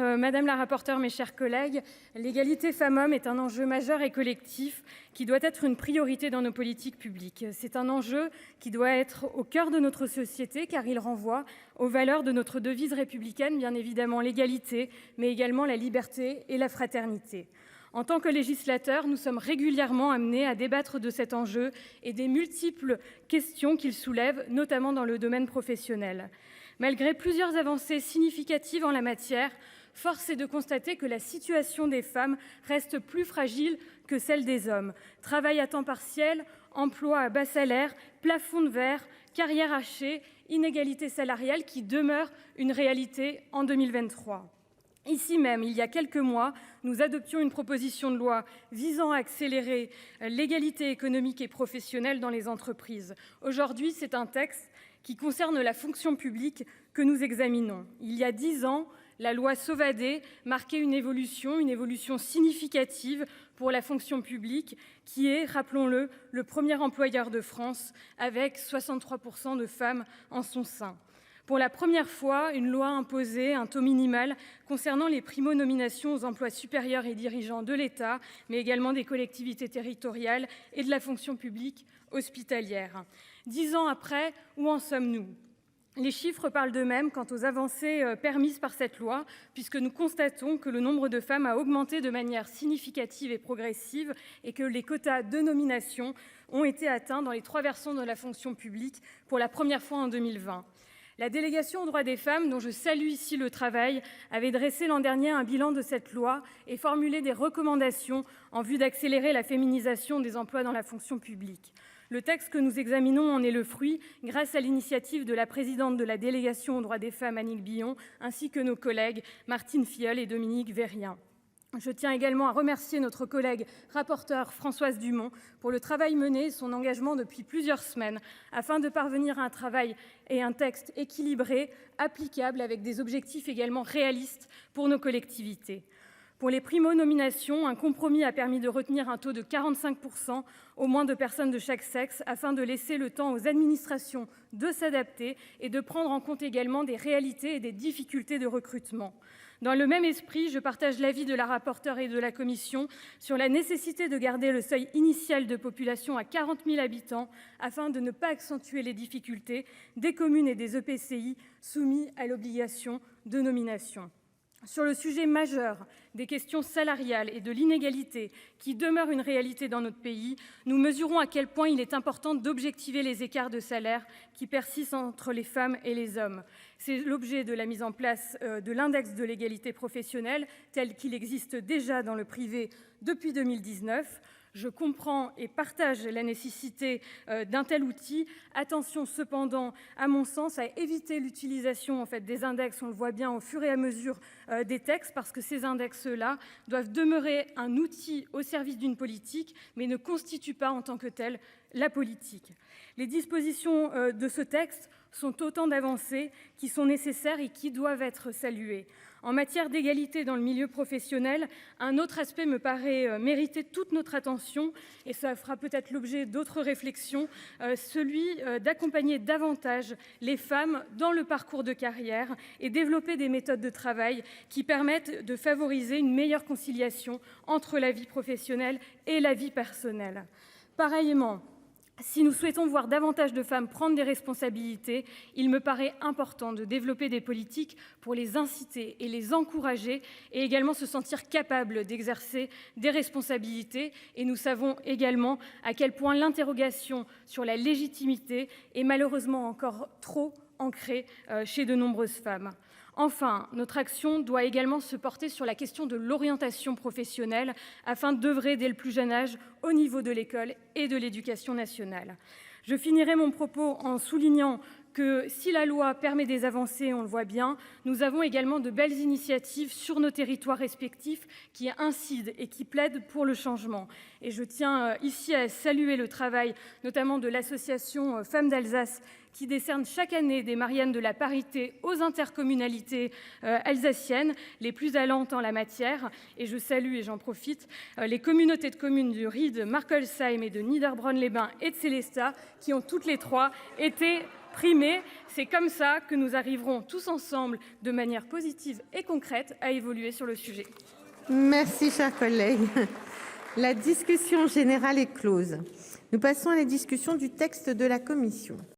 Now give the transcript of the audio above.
Madame la rapporteure, mes chers collègues, l'égalité femmes-hommes est un enjeu majeur et collectif qui doit être une priorité dans nos politiques publiques. C'est un enjeu qui doit être au cœur de notre société car il renvoie aux valeurs de notre devise républicaine, bien évidemment l'égalité, mais également la liberté et la fraternité. En tant que législateurs, nous sommes régulièrement amenés à débattre de cet enjeu et des multiples questions qu'il soulève, notamment dans le domaine professionnel. Malgré plusieurs avancées significatives en la matière, force est de constater que la situation des femmes reste plus fragile que celle des hommes. Travail à temps partiel, emploi à bas salaire, plafond de verre, carrière hachée, inégalité salariale qui demeure une réalité en 2023. Ici même, il y a quelques mois, nous adoptions une proposition de loi visant à accélérer l'égalité économique et professionnelle dans les entreprises. Aujourd'hui, c'est un texte qui concerne la fonction publique que nous examinons. Il y a 10 ans, la loi Sauvadet marquait une évolution significative pour la fonction publique qui est, rappelons-le, le premier employeur de France avec 63% de femmes en son sein. Pour la première fois, une loi imposait un taux minimal concernant les primo-nominations aux emplois supérieurs et dirigeants de l'État, mais également des collectivités territoriales et de la fonction publique hospitalière. 10 ans après, où en sommes-nous ? Les chiffres parlent d'eux-mêmes quant aux avancées permises par cette loi, puisque nous constatons que le nombre de femmes a augmenté de manière significative et progressive et que les quotas de nomination ont été atteints dans les 3 versants de la fonction publique pour la première fois en 2020. La délégation aux droits des femmes, dont je salue ici le travail, avait dressé l'an dernier un bilan de cette loi et formulé des recommandations en vue d'accélérer la féminisation des emplois dans la fonction publique. Le texte que nous examinons en est le fruit grâce à l'initiative de la présidente de la délégation aux droits des femmes, Annick Billon, ainsi que nos collègues Martine Filleul et Dominique Vérien. Je tiens également à remercier notre collègue rapporteure Françoise Dumont pour le travail mené et son engagement depuis plusieurs semaines afin de parvenir à un travail et un texte équilibré, applicable avec des objectifs également réalistes pour nos collectivités. Pour les primo-nominations, un compromis a permis de retenir un taux de 45% au moins de personnes de chaque sexe afin de laisser le temps aux administrations de s'adapter et de prendre en compte également des réalités et des difficultés de recrutement. Dans le même esprit, je partage l'avis de la rapporteure et de la commission sur la nécessité de garder le seuil initial de population à 40 000 habitants afin de ne pas accentuer les difficultés des communes et des EPCI soumis à l'obligation de nomination. Sur le sujet majeur des questions salariales et de l'inégalité qui demeure une réalité dans notre pays, nous mesurons à quel point il est important d'objectiver les écarts de salaire qui persistent entre les femmes et les hommes. C'est l'objet de la mise en place de l'index de l'égalité professionnelle tel qu'il existe déjà dans le privé depuis 2019. Je comprends et partage la nécessité d'un tel outil. Attention cependant, à mon sens, à éviter l'utilisation des index, on le voit bien au fur et à mesure des textes, parce que ces index-là doivent demeurer un outil au service d'une politique, mais ne constituent pas en tant que tels la politique. Les dispositions de ce texte sont autant d'avancées qui sont nécessaires et qui doivent être saluées. En matière d'égalité dans le milieu professionnel, un autre aspect me paraît mériter toute notre attention, et ça fera peut-être l'objet d'autres réflexions, celui d'accompagner davantage les femmes dans le parcours de carrière et développer des méthodes de travail qui permettent de favoriser une meilleure conciliation entre la vie professionnelle et la vie personnelle. Pareillement, si nous souhaitons voir davantage de femmes prendre des responsabilités, il me paraît important de développer des politiques pour les inciter et les encourager et également se sentir capables d'exercer des responsabilités. Et nous savons également à quel point l'interrogation sur la légitimité est malheureusement encore trop ancrée chez de nombreuses femmes. Enfin, notre action doit également se porter sur la question de l'orientation professionnelle afin d'œuvrer dès le plus jeune âge au niveau de l'école et de l'éducation nationale. Je finirai mon propos en soulignant que si la loi permet des avancées, on le voit bien, nous avons également de belles initiatives sur nos territoires respectifs qui incident et qui plaident pour le changement. Et je tiens ici à saluer le travail notamment de l'association Femmes d'Alsace qui décerne chaque année des Mariannes de la parité aux intercommunalités alsaciennes les plus allantes en la matière. Et je salue, et j'en profite, les communautés de communes du Ried, Markelsheim et de Niederbronn-les-Bains et de Sélestat qui ont toutes les trois été primer. C'est comme ça que nous arriverons tous ensemble, de manière positive et concrète, à évoluer sur le sujet. Merci, cher collègue. La discussion générale est close. Nous passons à la discussion du texte de la commission.